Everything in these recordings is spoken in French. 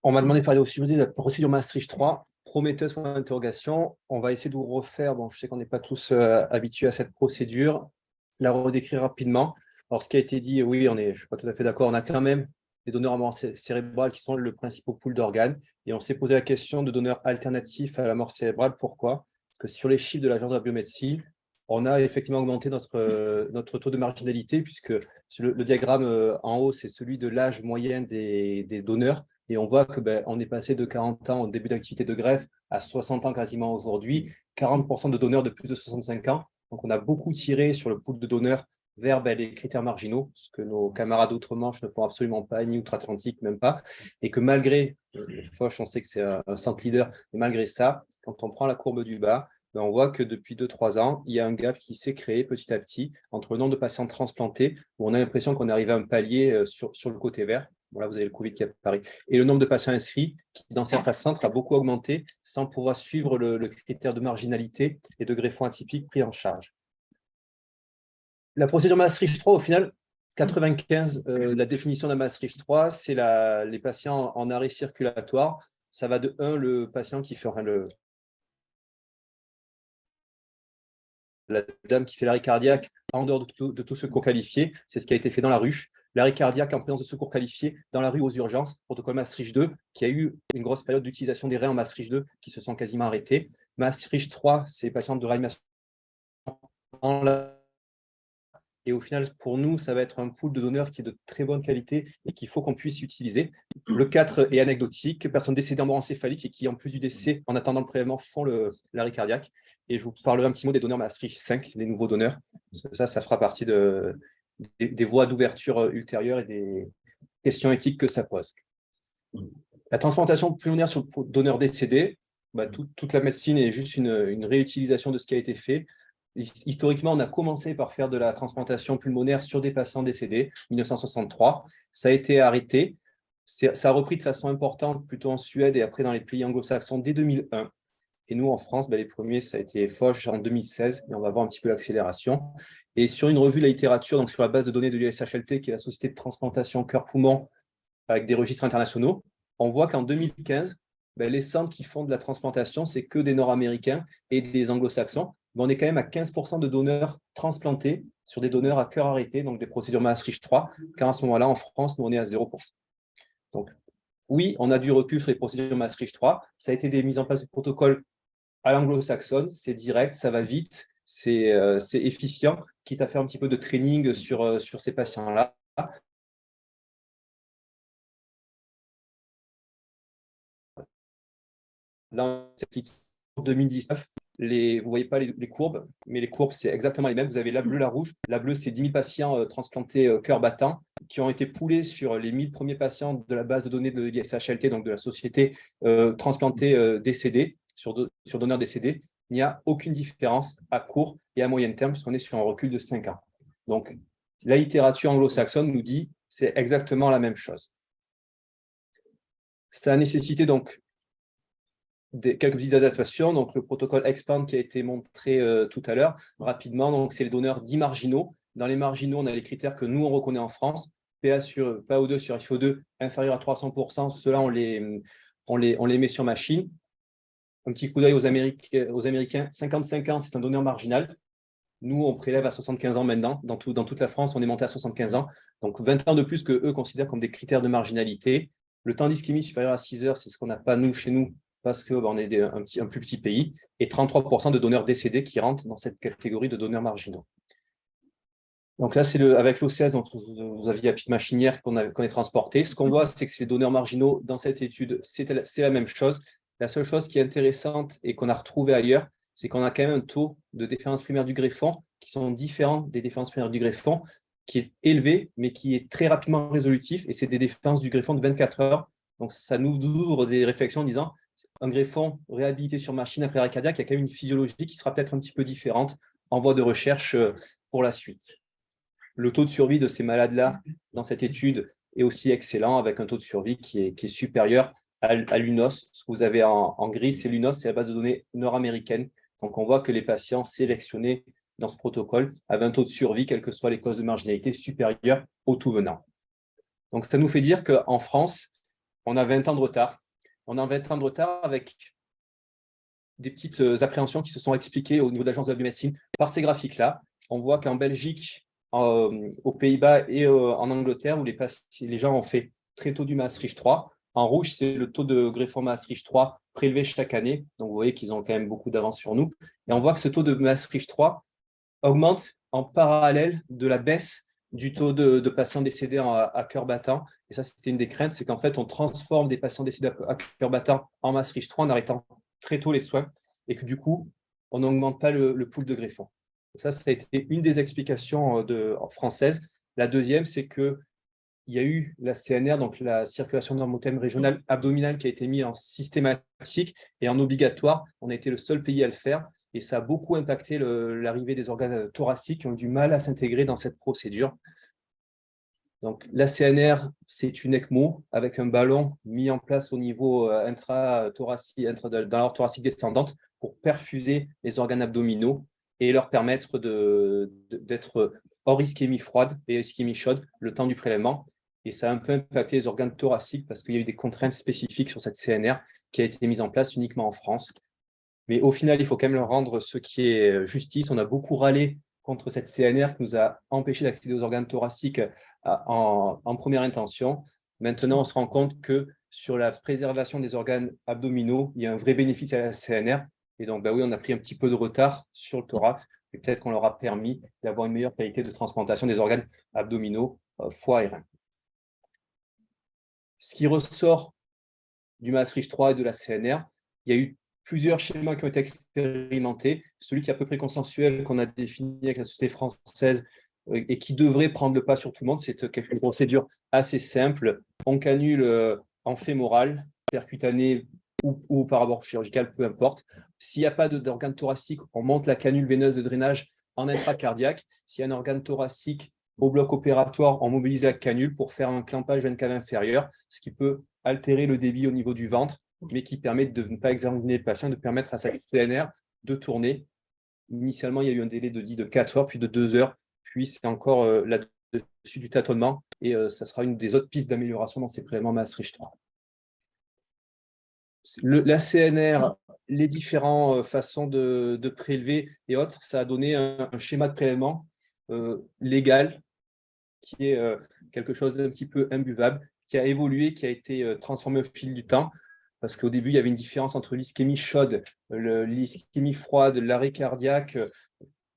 On m'a demandé de parler aussi de la procédure Maastricht 3, prometteuse point d'interrogation. On va essayer de vous refaire, bon, je sais qu'on n'est pas tous habitués à cette procédure, la redécrire rapidement. Alors, ce qui a été dit, oui, je ne suis pas tout à fait d'accord, on a quand même des donneurs à mort cérébrale qui sont le principal pool d'organes. Et on s'est posé la question de donneurs alternatifs à la mort cérébrale. Pourquoi? Parce que sur les chiffres de l'Agence de la biomédecine, on a effectivement augmenté notre taux de marginalité, puisque le diagramme en haut, c'est celui de l'âge moyen des donneurs. Et on voit que on est passé de 40 ans au début d'activité de greffe à 60 ans quasiment aujourd'hui, 40% de donneurs de plus de 65 ans. Donc, on a beaucoup tiré sur le pool de donneurs vers les critères marginaux, ce que nos camarades outre-Manche ne font absolument pas, ni outre-Atlantique même pas. Et que malgré, Foch, on sait que c'est un centre leader, et malgré ça, quand on prend la courbe du bas, on voit que depuis 2-3 ans, il y a un gap qui s'est créé petit à petit entre le nombre de patients transplantés, où on a l'impression qu'on arrive à un palier sur le côté vert. Bon, là, vous avez le Covid qui apparaît. Et le nombre de patients inscrits, qui dans certains centres a beaucoup augmenté, sans pouvoir suivre le critère de marginalité et de greffons atypiques pris en charge. La procédure Maastricht 3, au final, 95, la définition de la Maastricht 3, c'est les patients en arrêt circulatoire. Ça va de 1, le patient qui fait, la dame qui fait l'arrêt cardiaque en dehors de tout secours qualifié, c'est ce qui a été fait dans la ruche. L'arrêt cardiaque en présence de secours qualifié dans la rue aux urgences, protocole Maastricht 2, qui a eu une grosse période d'utilisation des reins en Maastricht 2 qui se sont quasiment arrêtés. Maastricht 3, c'est les patients de réanimation en la. Et au final, pour nous, ça va être un pool de donneurs qui est de très bonne qualité et qu'il faut qu'on puisse utiliser. Le 4 est anecdotique, personnes décédées en mort encéphalique et qui, en plus du décès, en attendant le prélèvement, font l'arrêt cardiaque. Et je vous parlerai un petit mot des donneurs Maastricht 5, les nouveaux donneurs, parce que ça fera partie des voies d'ouverture ultérieures et des questions éthiques que ça pose. La transplantation pulmonaire sur le donneur décédé, toute la médecine est juste une réutilisation de ce qui a été fait. Historiquement, on a commencé par faire de la transplantation pulmonaire sur des patients décédés, 1963. Ça a été arrêté. Ça a repris de façon importante plutôt en Suède et après dans les pays anglo-saxons dès 2001. Et nous, en France, les premiers, ça a été Foch en 2016, et on va voir un petit peu l'accélération. Et sur une revue de la littérature, donc sur la base de données de l'USHLT, qui est la Société de transplantation cœur-poumon, avec des registres internationaux, on voit qu'en 2015, les centres qui font de la transplantation, c'est que des Nord-Américains et des Anglo-Saxons. Mais on est quand même à 15% de donneurs transplantés sur des donneurs à cœur arrêté, donc des procédures Maastricht 3, car à ce moment-là, en France, nous, on est à 0%. Donc, oui, on a du recul sur les procédures Maastricht 3. Ça a été des mises en place de protocoles à l'anglo-saxonne, c'est direct, ça va vite, c'est efficient, quitte à faire un petit peu de training sur ces patients-là. Là, en 2019, vous ne voyez pas les courbes, mais les courbes, c'est exactement les mêmes. Vous avez la bleue, la rouge. La bleue, c'est 10 000 patients transplantés cœur battant qui ont été poolés sur les 1000 premiers patients de la base de données de l'ISHLT, donc de la société transplantés décédés, sur donneurs décédés. Il n'y a aucune différence à court et à moyen terme, puisqu'on est sur un recul de 5 ans. Donc, la littérature anglo-saxonne nous dit c'est exactement la même chose. Ça a nécessité donc quelques petites adaptations. Donc, le protocole EXPAND qui a été montré tout à l'heure, rapidement, donc c'est les donneurs dits marginaux. Dans les marginaux, on a les critères que nous, on reconnaît en France. PaO2 sur FiO2 inférieur à 300%, ceux-là, on les met sur machine. Un petit coup d'œil aux Américains, 55 ans, c'est un donneur marginal. Nous, on prélève à 75 ans maintenant. Dans toute la France, on est monté à 75 ans. Donc, 20 ans de plus qu'eux considèrent comme des critères de marginalité. Le temps d'ischémie supérieur à 6 heures, c'est ce qu'on n'a pas, nous, chez nous, parce qu'on est un plus petit pays. Et 33% de donneurs décédés qui rentrent dans cette catégorie de donneurs marginaux. Donc là, c'est avec l'OCS dont vous aviez la petite machinière qu'on est transporté. Ce qu'on voit, c'est que les donneurs marginaux, dans cette étude, c'est la même chose. La seule chose qui est intéressante et qu'on a retrouvé ailleurs, c'est qu'on a quand même un taux de déférence primaire du greffon qui sont différents des déférences primaires du greffon, qui est élevé, mais qui est très rapidement résolutif, et c'est des déférences du greffon de 24 heures. Donc, ça nous ouvre des réflexions en disant un greffon réhabilité sur machine après arrêt cardiaque, il y a quand même une physiologie qui sera peut-être un petit peu différente en voie de recherche pour la suite. Le taux de survie de ces malades-là dans cette étude est aussi excellent, avec un taux de survie qui est supérieur à l'UNOS. Ce que vous avez en gris, c'est l'UNOS, c'est la base de données nord-américaine. Donc, on voit que les patients sélectionnés dans ce protocole avaient un taux de survie, quelles que soient les causes de marginalité, supérieur au tout venant. Donc, ça nous fait dire qu'en France, on a 20 ans de retard. On a 20 ans de retard avec des petites appréhensions qui se sont expliquées au niveau de l'Agence de la biomédecine par ces graphiques-là. On voit qu'en Belgique, aux Pays-Bas et en Angleterre, où les gens ont fait très tôt du Maastricht 3, en rouge, c'est le taux de greffon Maastricht 3 prélevé chaque année. Donc, vous voyez qu'ils ont quand même beaucoup d'avance sur nous. Et on voit que ce taux de Maastricht 3 augmente en parallèle de la baisse du taux de patients décédés à cœur battant. Et ça, c'était une des craintes, c'est qu'en fait, on transforme des patients décédés à cœur battant en Maastricht 3 en arrêtant très tôt les soins et que du coup, on n'augmente pas le pool de greffons. Ça a été une des explications françaises. La deuxième, c'est qu'il y a eu la CNR, donc la circulation normotherme régionale abdominale, qui a été mise en systématique et en obligatoire. On a été le seul pays à le faire et ça a beaucoup impacté l'arrivée des organes thoraciques qui ont du mal à s'intégrer dans cette procédure. Donc, la CNR, c'est une ECMO avec un ballon mis en place au niveau intra-thoracique, dans l'aorte thoracique descendante pour perfuser les organes abdominaux et leur permettre d'être hors ischémie froide et ischémie chaude le temps du prélèvement. Et ça a un peu impacté les organes thoraciques parce qu'il y a eu des contraintes spécifiques sur cette CNR qui a été mise en place uniquement en France. Mais au final, il faut quand même leur rendre ce qui est justice. On a beaucoup râlé contre cette CNR qui nous a empêché d'accéder aux organes thoraciques en première intention. Maintenant, on se rend compte que sur la préservation des organes abdominaux, il y a un vrai bénéfice à la CNR. Et donc, bah oui, on a pris un petit peu de retard sur le thorax, et peut-être qu'on leur a permis d'avoir une meilleure qualité de transplantation des organes abdominaux, foie et reins. Ce qui ressort du Maastricht 3 et de la CNR, il y a eu plusieurs schémas qui ont été expérimentés. Celui qui est à peu près consensuel, qu'on a défini avec la société française et qui devrait prendre le pas sur tout le monde, c'est une procédure assez simple. On canule en fémoral, percutané ou par abord chirurgical, peu importe. S'il n'y a pas d'organe thoracique, on monte la canule veineuse de drainage en intracardiaque. S'il y a un organe thoracique au bloc opératoire, on mobilise la canule pour faire un clampage veine cave inférieure, ce qui peut altérer le débit au niveau du ventre, mais qui permet de ne pas examiner le patient, de permettre à sa CNR de tourner. Initialement, il y a eu un délai de 4 heures, puis de 2 heures, puis c'est encore là-dessus du tâtonnement, et ça sera une des autres pistes d'amélioration dans ces prélèvements Maastricht 3. La CNR, les différentes façons de prélever et autres, ça a donné un schéma de prélèvement légal qui est quelque chose d'un petit peu imbuvable, qui a évolué, qui a été transformé au fil du temps, parce qu'au début, il y avait une différence entre l'ischémie chaude, l'ischémie froide, l'arrêt cardiaque.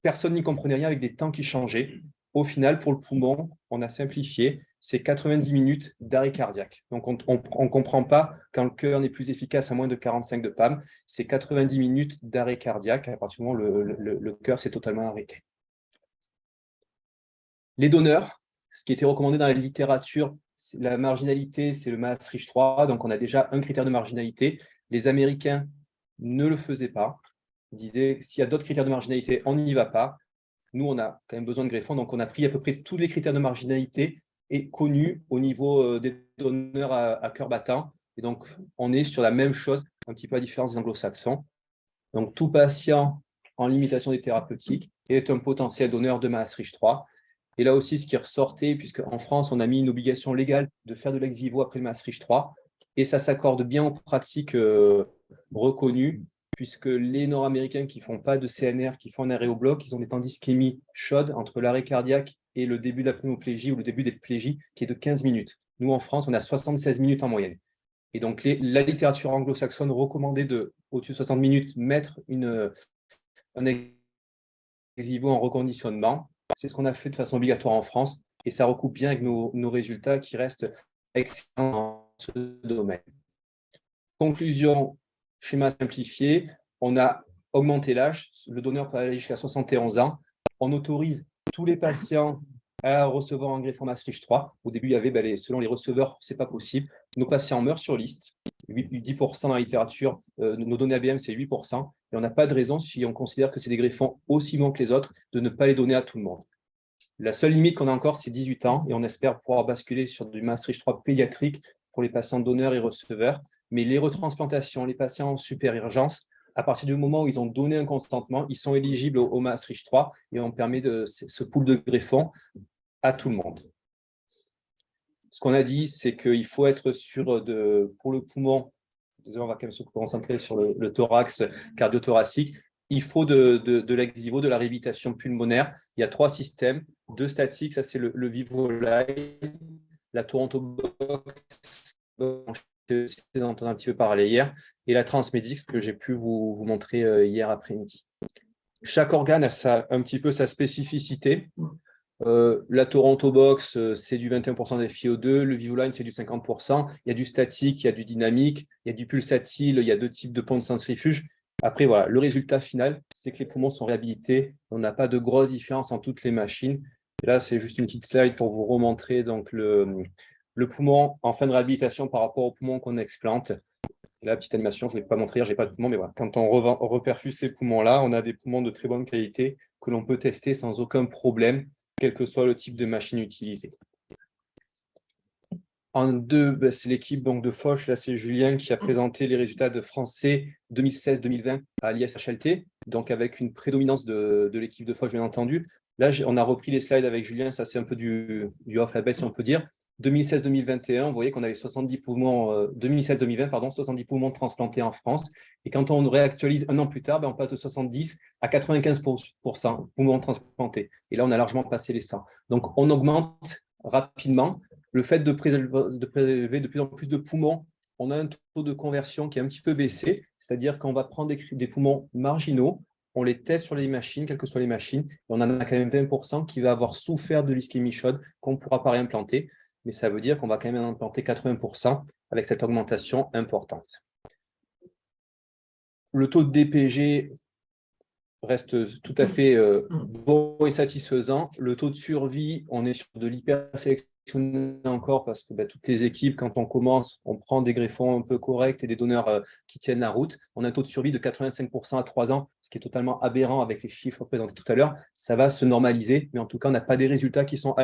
Personne n'y comprenait rien avec des temps qui changeaient. Au final, pour le poumon, on a simplifié, c'est 90 minutes d'arrêt cardiaque. Donc, on ne comprend pas quand le cœur n'est plus efficace à moins de 45 de PAM, c'est 90 minutes d'arrêt cardiaque à partir du moment où le cœur s'est totalement arrêté. Les donneurs, ce qui était recommandé dans la littérature, la marginalité, c'est le Maastricht 3, donc on a déjà un critère de marginalité. Les Américains ne le faisaient pas. Ils disaient, s'il y a d'autres critères de marginalité, on n'y va pas. Nous, on a quand même besoin de greffons, donc on a pris à peu près tous les critères de marginalité et connus au niveau des donneurs à cœur battant. Et donc, on est sur la même chose, un petit peu à différence des anglo-saxons. Donc, tout patient en limitation des thérapeutiques est un potentiel donneur de Maastricht 3. Et là aussi, ce qui ressortait, puisqu'en France, on a mis une obligation légale de faire de l'ex vivo après le Maastricht 3, et ça s'accorde bien aux pratiques reconnues, puisque les Nord-Américains qui ne font pas de CNR, qui font un arrêt au bloc, ils ont des temps d'ischémie chaude entre l'arrêt cardiaque et le début de la pneumoplégie ou le début des plégies, qui est de 15 minutes. Nous, en France, on a 76 minutes en moyenne. Et donc, la littérature anglo-saxonne recommandait au-dessus de 60 minutes, mettre un ex vivo en reconditionnement. C'est ce qu'on a fait de façon obligatoire en France et ça recoupe bien avec nos résultats qui restent excellents dans ce domaine. Conclusion, schéma simplifié, on a augmenté l'âge, le donneur peut aller jusqu'à 71 ans, on autorise tous les patients à recevoir un greffon Maastricht 3. Au début, il y avait, selon les receveurs, ce n'est pas possible. Nos patients meurent sur liste, 10% dans la littérature, nos données ABM, c'est 8%, et on n'a pas de raison, si on considère que c'est des greffons aussi bons que les autres, de ne pas les donner à tout le monde. La seule limite qu'on a encore, c'est 18 ans, et on espère pouvoir basculer sur du Maastricht 3 pédiatrique pour les patients donneurs et receveurs. Mais les retransplantations, les patients en super urgence, à partir du moment où ils ont donné un consentement, ils sont éligibles au Maastricht 3 et on permet ce pool de greffons à tout le monde. Ce qu'on a dit, c'est qu'il faut être sûr pour le poumon, désolé, on va quand même se concentrer sur le thorax cardio-thoracique, il faut de l'ex-vivo, de la réhabilitation pulmonaire. Il y a 3 systèmes, 2 statiques, ça c'est le VivoLine, la Toronto Box, dont on a un petit peu parlé hier, et la Transmedix que j'ai pu vous montrer hier après-midi. Chaque organe a un petit peu sa spécificité. La Toronto Box, c'est du 21% d'FiO2, le VivoLine, c'est du 50%. Il y a du statique, il y a du dynamique, il y a du pulsatile, il y a 2 types de pompes centrifuges. Après, voilà, le résultat final, c'est que les poumons sont réhabilités. On n'a pas de grosse différence en toutes les machines. Et là, c'est juste une petite slide pour vous remontrer donc, le poumon en fin de réhabilitation par rapport au poumon qu'on explante. La petite animation, je ne vais pas montrer, je n'ai pas de poumon, mais voilà. Quand on reperfuse ces poumons-là, on a des poumons de très bonne qualité que l'on peut tester sans aucun problème, quel que soit le type de machine utilisée. En 2, c'est l'équipe de Foch, là c'est Julien qui a présenté les résultats de français 2016-2020 à l'ISHLT, donc avec une prédominance de l'équipe de Foch bien entendu. Là, on a repris les slides avec Julien, ça c'est un peu du off-label si on peut dire. 2016-2021, vous voyez qu'on avait 70 poumons, 2016-2020, pardon, 70 poumons transplantés en France. Et quand on réactualise un an plus tard, on passe de 70 à 95% poumons transplantés. Et là, on a largement passé les 100. Donc, on augmente rapidement. Le fait de prélever de plus en plus de poumons, on a un taux de conversion qui est un petit peu baissé. C'est-à-dire qu'on va prendre des poumons marginaux, on les teste sur les machines, quelles que soient les machines, et on en a quand même 20% qui va avoir souffert de l'ischémie chaude qu'on ne pourra pas réimplanter. Mais ça veut dire qu'on va quand même en implanter 80% avec cette augmentation importante. Le taux de DPG reste tout à fait bon et satisfaisant. Le taux de survie, on est sur de l'hypersélection encore parce que toutes les équipes, quand on commence, on prend des greffons un peu corrects et des donneurs qui tiennent la route. On a un taux de survie de 85% à 3 ans, ce qui est totalement aberrant avec les chiffres présentés tout à l'heure. Ça va se normaliser, mais en tout cas, on n'a pas des résultats qui sont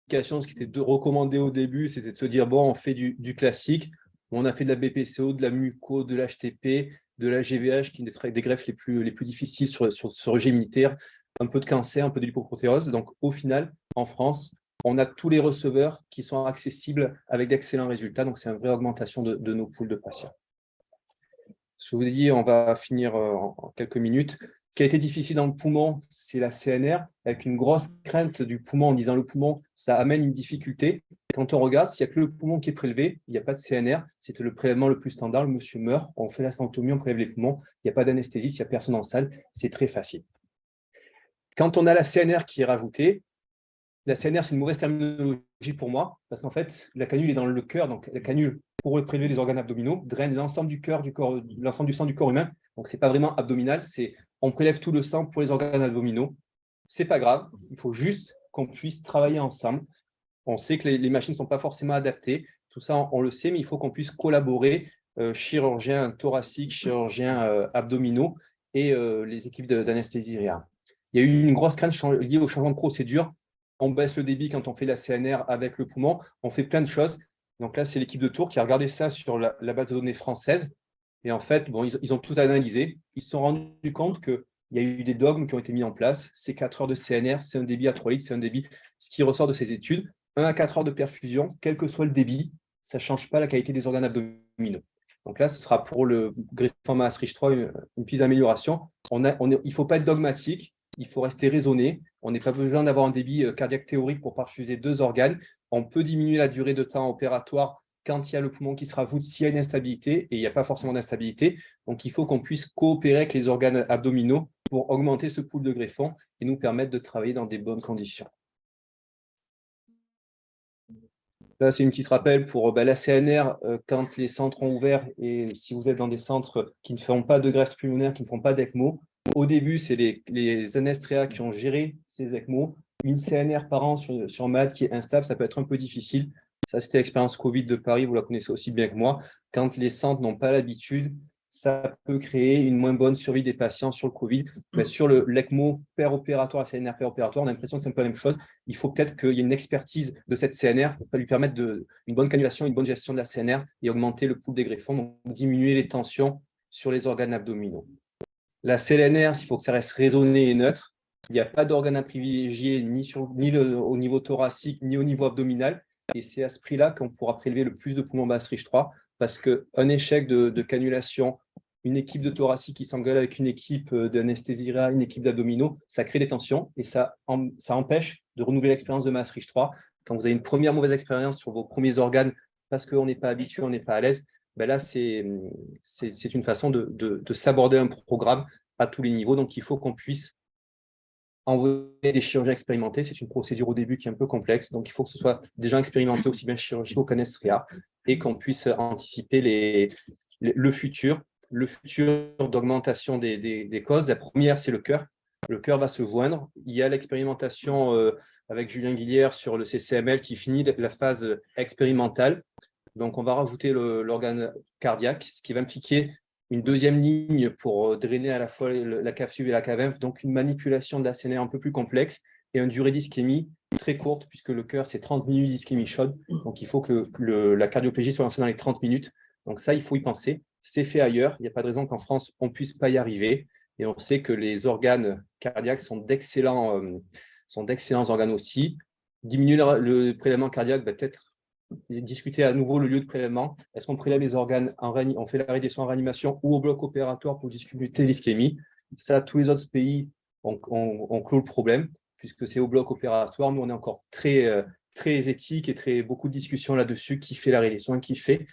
ce qui était recommandé au début, c'était de se dire, bon, on fait du classique, on a fait de la BPCO, de la muco, de l'HTP, de la GVH, qui est des greffes les plus difficiles sur ce régime immunitaire, un peu de cancer, un peu de lipoprotéose. Donc, au final, en France, on a tous les receveurs qui sont accessibles avec d'excellents résultats. Donc, c'est une vraie augmentation de nos poules de patients. Ce que je vous ai dit, on va finir en quelques minutes. Ce qui a été difficile dans le poumon, c'est la CNR, avec une grosse crainte du poumon en disant le poumon, ça amène une difficulté. Quand on regarde, s'il n'y a que le poumon qui est prélevé, il n'y a pas de CNR, c'est le prélèvement le plus standard, le monsieur meurt, on fait la stentotomie, on prélève les poumons, il n'y a pas d'anesthésie, s'il n'y a personne en salle, c'est très facile. Quand on a la CNR qui est rajoutée, la CNR, c'est une mauvaise terminologie pour moi, parce qu'en fait, la canule est dans le cœur, donc la canule, pour prélever les organes abdominaux, draine l'ensemble du cœur, l'ensemble du sang du corps humain. Donc, ce n'est pas vraiment abdominal, on prélève tout le sang pour les organes abdominaux. Ce n'est pas grave, il faut juste qu'on puisse travailler ensemble. On sait que les machines ne sont pas forcément adaptées. Tout ça, on le sait, mais il faut qu'on puisse collaborer, chirurgiens thoraciques, chirurgiens abdominaux et les équipes d'anesthésie réa. Il y a eu une grosse crainte liée au changement de procédure. On baisse le débit quand on fait la CNR avec le poumon. On fait plein de choses. Donc là, c'est l'équipe de Tours qui a regardé ça sur la base de données française. Et en fait, ils ont tout analysé. Ils se sont rendus compte qu'il y a eu des dogmes qui ont été mis en place. C'est 4 heures de CNR, c'est un débit à 3 litres, c'est un débit. Ce qui ressort de ces études, 1 à 4 heures de perfusion, quel que soit le débit, ça ne change pas la qualité des organes abdominaux. Donc là, ce sera pour le greffon Maastricht 3 une petite amélioration. Il ne faut pas être dogmatique, il faut rester raisonné. On n'a pas besoin d'avoir un débit cardiaque théorique pour perfuser 2 organes. On peut diminuer la durée de temps opératoire quand il y a le poumon qui se rajoute, s'il y a une instabilité, et il n'y a pas forcément d'instabilité. Donc, il faut qu'on puisse coopérer avec les organes abdominaux pour augmenter ce pool de greffons et nous permettre de travailler dans des bonnes conditions. Là, c'est une petite rappel pour la CNR, quand les centres ont ouvert, et si vous êtes dans des centres qui ne feront pas de greffe pulmonaire, qui ne font pas d'ECMO, au début, c'est les anesthésiens qui ont géré ces ECMO. Une CNR par an sur malade qui est instable, ça peut être un peu difficile. Ça, c'était l'expérience Covid de Paris, vous la connaissez aussi bien que moi. Quand les centres n'ont pas l'habitude, ça peut créer une moins bonne survie des patients sur le Covid. Mais sur l'ECMO opératoire, la CNR opératoire, on a l'impression que c'est un peu la même chose. Il faut peut-être qu'il y ait une expertise de cette CNR pour lui permettre une bonne cannulation, une bonne gestion de la CNR et augmenter le pool des greffons, donc diminuer les tensions sur les organes abdominaux. La CNR, il faut que ça reste raisonné et neutre. Il n'y a pas d'organe à privilégier ni au niveau thoracique, ni au niveau abdominal. Et c'est à ce prix-là qu'on pourra prélever le plus de poumons Maastricht 3, parce qu'un échec de cannulation, une équipe de thoracique qui s'engueule avec une équipe d'anesthésia, une équipe d'abdominaux, ça crée des tensions et ça empêche de renouveler l'expérience de Maastricht 3. Quand vous avez une première mauvaise expérience sur vos premiers organes, parce qu'on n'est pas habitué, on n'est pas à l'aise, ben là, c'est une façon de s'aborder un programme à tous les niveaux. Donc, il faut qu'on puisse envoyer des chirurgiens expérimentés. C'est une procédure au début qui est un peu complexe. Donc, il faut que ce soit des gens expérimentés aussi bien chirurgicaux qu'en SRIA et qu'on puisse anticiper le futur d'augmentation des causes. La première, c'est le cœur. Le cœur va se joindre. Il y a l'expérimentation avec Julien Guillière sur le CCML qui finit la phase expérimentale. Donc, on va rajouter l'organe cardiaque, ce qui va impliquer une deuxième ligne pour drainer à la fois la cave sub et la cave inf, donc une manipulation de la CNR un peu plus complexe et une durée d'ischémie très courte, puisque le cœur, c'est 30 minutes d'ischémie chaude. Donc, il faut que la cardioplégie soit lancée dans les 30 minutes. Donc, ça, il faut y penser. C'est fait ailleurs. Il n'y a pas de raison qu'en France, on ne puisse pas y arriver. Et on sait que les organes cardiaques sont d'excellents organes aussi. Diminuer le prélèvement cardiaque, peut-être discuter à nouveau le lieu de prélèvement. Est-ce qu'on prélève les organes, on fait l'arrêt des soins en réanimation ou au bloc opératoire pour discuter l'ischémie? Ça, tous les autres pays ont clos le problème, puisque c'est au bloc opératoire. Nous, on est encore très éthique et beaucoup de discussions là-dessus. Qui fait l'arrêt des soins, qui fait?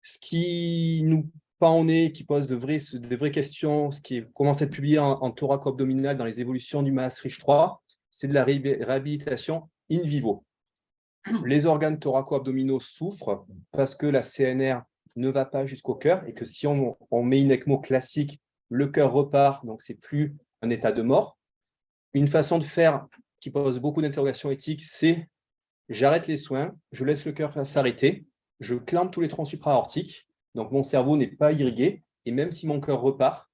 Ce qui nous pend au nez, qui pose de vraies questions, ce qui commence à être publié en thoraco-abdominal dans les évolutions du Maastricht 3, c'est de la réhabilitation in vivo. Les organes thoraco-abdominaux souffrent parce que la CNR ne va pas jusqu'au cœur et que si on met une ECMO classique, le cœur repart, donc c'est plus un état de mort. Une façon de faire qui pose beaucoup d'interrogations éthiques, c'est j'arrête les soins, je laisse le cœur s'arrêter, je clampe tous les troncs supra-aortiques, donc mon cerveau n'est pas irrigué, et même si mon cœur repart,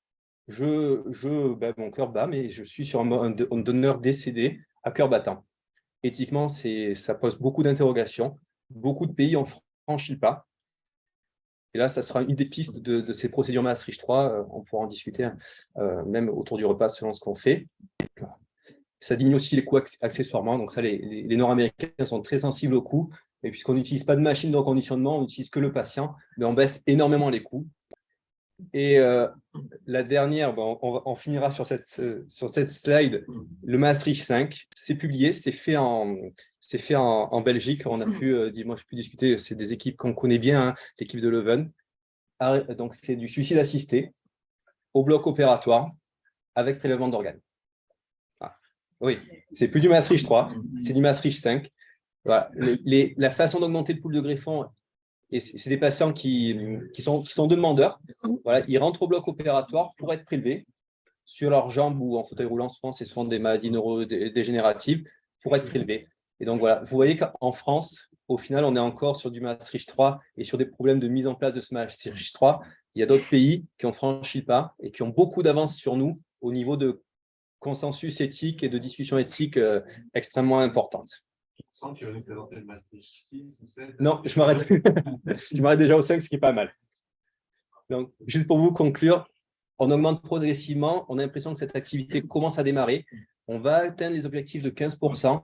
mon cœur bat, mais je suis sur un donneur décédé à cœur battant. Éthiquement, ça pose beaucoup d'interrogations. Beaucoup de pays en franchissent le pas. Et là, ça sera une des pistes de ces procédures Maastricht 3. On pourra en discuter même autour du repas selon ce qu'on fait. Ça diminue aussi les coûts accessoirement. Donc ça, les Nord-Américains sont très sensibles aux coûts. Et puisqu'on n'utilise pas de machine de reconditionnement, on n'utilise que le patient, mais on baisse énormément les coûts. Et la dernière, on finira sur cette slide. Le Maastricht 5, c'est publié, c'est fait en Belgique. On a pu discuter, c'est des équipes qu'on connaît bien, hein, l'équipe de Leuven. Donc, c'est du suicide assisté au bloc opératoire avec prélèvement d'organes. Ah, oui, c'est plus du Maastricht 3, c'est du Maastricht 5. Voilà. La façon d'augmenter le pool de greffons, et c'est des patients qui sont demandeurs. Voilà, ils rentrent au bloc opératoire pour être prélevés sur leurs jambes ou en fauteuil roulant. Souvent, c'est souvent des maladies neurodégénératives pour être prélevés. Et donc, voilà, vous voyez qu'en France, au final, on est encore sur du Maastricht 3 et sur des problèmes de mise en place de ce Maastricht 3. Il y a d'autres pays qui ont franchi le pas et qui ont beaucoup d'avance sur nous au niveau de consensus éthique et de discussion éthique extrêmement importante. Tu vas nous présenter le Maastricht 6 ou 7? Non, je m'arrête. Je m'arrête déjà au 5, ce qui est pas mal. Donc, juste pour vous conclure, on augmente progressivement. On a l'impression que cette activité commence à démarrer. On va atteindre les objectifs de 15%.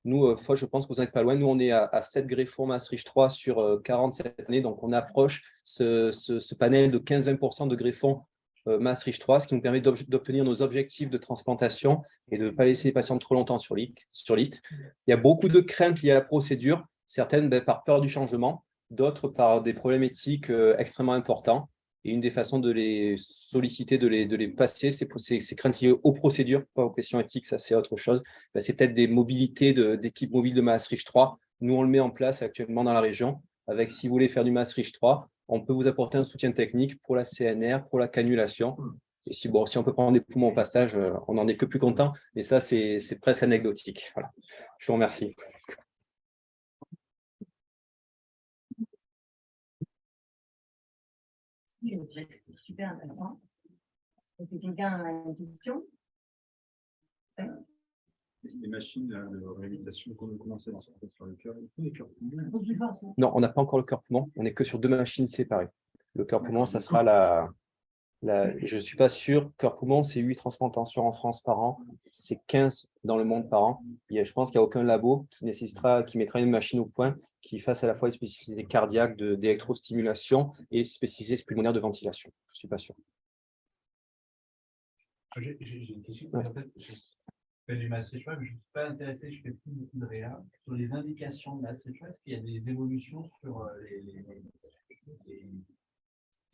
Nous, je pense que vous n'êtes pas loin. Nous, on est à 7 greffons Maastricht 3 sur 47 années. Donc, on approche ce panel de 15-20% de greffons Maastricht 3, ce qui nous permet d'obtenir nos objectifs de transplantation et de ne pas laisser les patients trop longtemps sur liste. Il y a beaucoup de craintes liées à la procédure, certaines par peur du changement, d'autres par des problèmes éthiques extrêmement importants. Et une des façons de les solliciter, de les passer, c'est craintes liées aux procédures, pas aux questions éthiques, ça c'est autre chose. C'est peut-être des mobilités d'équipes mobiles de Maastricht 3. Nous, on le met en place actuellement dans la région. Avec, si vous voulez faire du Maastricht 3, on peut vous apporter un soutien technique pour la CNR, pour la cannulation. Et si on peut prendre des poumons au passage, on n'en est que plus content. Mais ça, c'est presque anecdotique. Voilà. Je vous remercie. Super intéressant. Est-ce que quelqu'un a une question? Les machines de réhabilitation qu'on a commencé à sortir sur le cœur, les cœurs poumons. Non, on n'a pas encore le cœur poumon. On n'est que sur 2 machines séparées. Le cœur poumon, ça sera Je ne suis pas sûr. Cœur-poumon, c'est 8 transplantations en France par an. C'est 15 dans le monde par an. Je pense qu'il n'y a aucun labo qui mettra une machine au point qui fasse à la fois les spécificités cardiaques, d'électrostimulation et spécificités pulmonaires de ventilation. Je ne suis pas sûr. J'ai une question. En fait, je fais du massage web, je ne suis pas intéressé, je fais plus beaucoup de réa. Sur les indications de massage web, est-ce qu'il y a des évolutions sur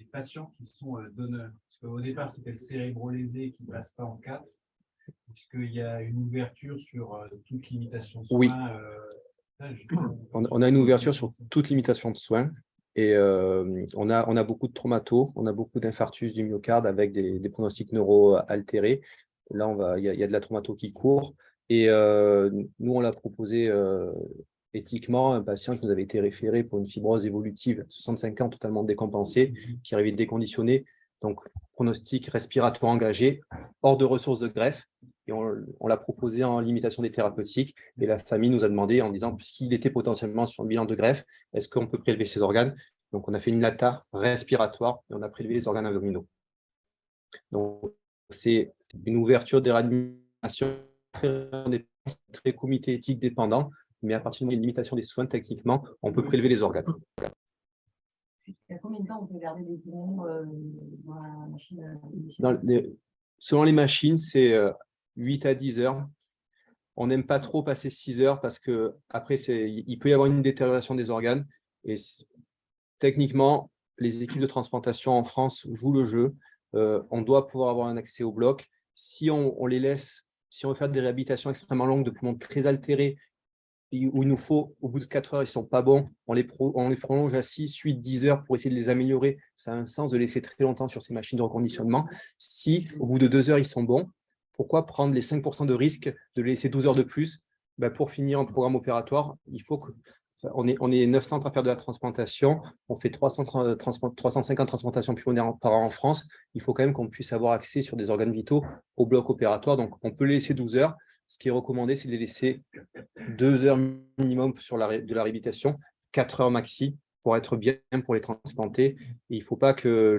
les patients qui sont donneurs? Parce qu'au départ, c'était le cérébro-lésé qui ne passe pas en 4. Est-ce qu'il y a une ouverture sur toute limitation de soins? Oui. On a une ouverture sur toute limitation de soins. Et on a beaucoup de traumatos, on a beaucoup d'infarctus du myocarde avec des pronostics neuro-altérés. Là, il y a de la traumato qui court. Et nous, on l'a proposé éthiquement, un patient qui nous avait été référé pour une fibrose évolutive, 65 ans, totalement décompensée, qui arrivait déconditionné, donc pronostic respiratoire engagé, hors de ressources de greffe. Et on l'a proposé en limitation des thérapeutiques. Et la famille nous a demandé en disant, puisqu'il était potentiellement sur le bilan de greffe, est-ce qu'on peut prélever ses organes? Donc, on a fait une LATA respiratoire et on a prélevé les organes abdominaux. Donc, c'est une ouverture des réanimations très comité éthique dépendant, mais à partir d'une limitation des soins, techniquement, on peut prélever les organes. Il y a combien de temps on peut garder des poumons dans la machine? Selon les machines, c'est 8 à 10 heures. On n'aime pas trop passer 6 heures parce qu'après, il peut y avoir une détérioration des organes. Et techniquement, les équipes de transplantation en France jouent le jeu. On doit pouvoir avoir un accès au bloc. Si on les laisse, si on veut faire des réhabilitations extrêmement longues de poumons très altérés, où il nous faut, au bout de 4 heures, ils ne sont pas bons, on les prolonge à 6, 8, 10 heures pour essayer de les améliorer. Ça a un sens de laisser très longtemps sur ces machines de reconditionnement. Si, au bout de 2 heures, ils sont bons, pourquoi prendre les 5% de risque de les laisser 12 heures de plus? Pour finir un programme opératoire, il faut que… On est 900 à faire de la transplantation, on fait 350 transplantations pulmonaires par an en France. Il faut quand même qu'on puisse avoir accès sur des organes vitaux au bloc opératoire. Donc, on peut les laisser 12 heures. Ce qui est recommandé, c'est de les laisser 2 heures minimum de la réhabilitation, 4 heures maxi pour être bien pour les transplanter. Et il ne faut pas que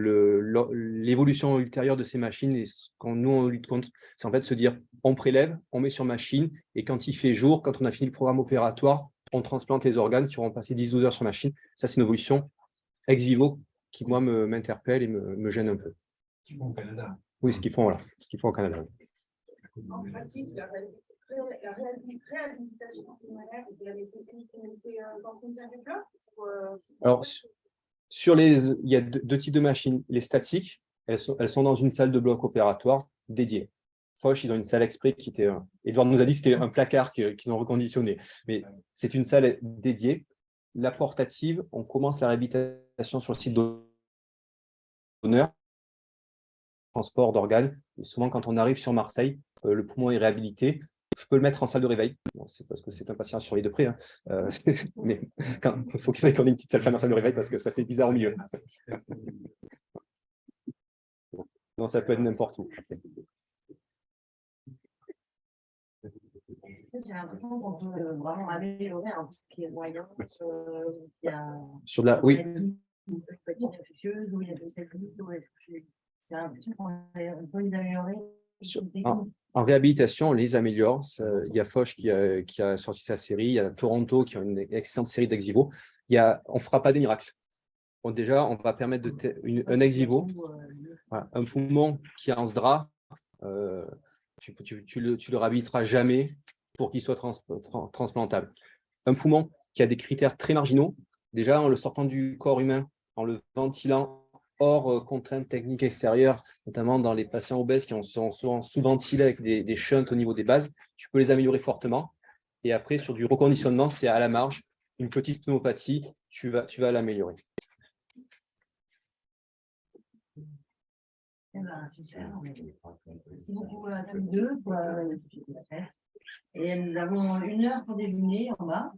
l'évolution ultérieure de ces machines, et ce nous on lutte contre, c'est en fait se dire on prélève, on met sur machine, et quand il fait jour, quand on a fini le programme opératoire, on transplante les organes qui vont passer 10-12 heures sur machine. Ça, c'est une évolution ex vivo qui, moi, m'interpelle et me gêne un peu. Ce qu'ils font au Canada. Oui, ce qu'ils font au Canada. En pratique, la réhabilitation pulmonaire, vous avez été dans une circuit là? Alors, il y a deux types de machines. Les statiques, elles sont dans une salle de bloc opératoire dédiée. Foch, ils ont une salle exprès qui était… Edouard nous a dit que c'était un placard qu'ils ont reconditionné. Mais c'est une salle dédiée. La portative, on commence la réhabilitation sur le site donneur, transport d'organes. Et souvent, quand on arrive sur Marseille, le poumon est réhabilité. Je peux le mettre en salle de réveil. Bon, c'est parce que c'est un patient surveillé de près. Hein. Mais il faut qu'il qu'on ait une petite salle en salle de réveil parce que ça fait bizarre au milieu. Non, ça peut être n'importe où. J'ai l'impression qu'on peut vraiment améliorer un tout ce qui est moyen. Sur la… Oui. Infectieuse, où il y a des satellites, j'ai l'impression qu'on peut les améliorer. En réhabilitation, on les améliore. Il y a Foch qui a sorti sa série, il y a Toronto qui a une excellente série d'ex vivo. On ne fera pas des miracles. Bon, déjà, on va permettre un ex vivo, voilà, un poumon qui est en SDRA, tu le réhabiliteras jamais pour qu'il soit transplantable. Un poumon qui a des critères très marginaux, déjà en le sortant du corps humain, en le ventilant hors contraintes techniques extérieures, notamment dans les patients obèses qui sont souvent sous-ventilés avec des shunts au niveau des bases, tu peux les améliorer fortement. Et après, sur du reconditionnement, c'est à la marge. Une petite pneumopathie, tu vas l'améliorer. Super. Merci beaucoup à tous deux. Et nous avons 1 heure pour déjeuner en bas.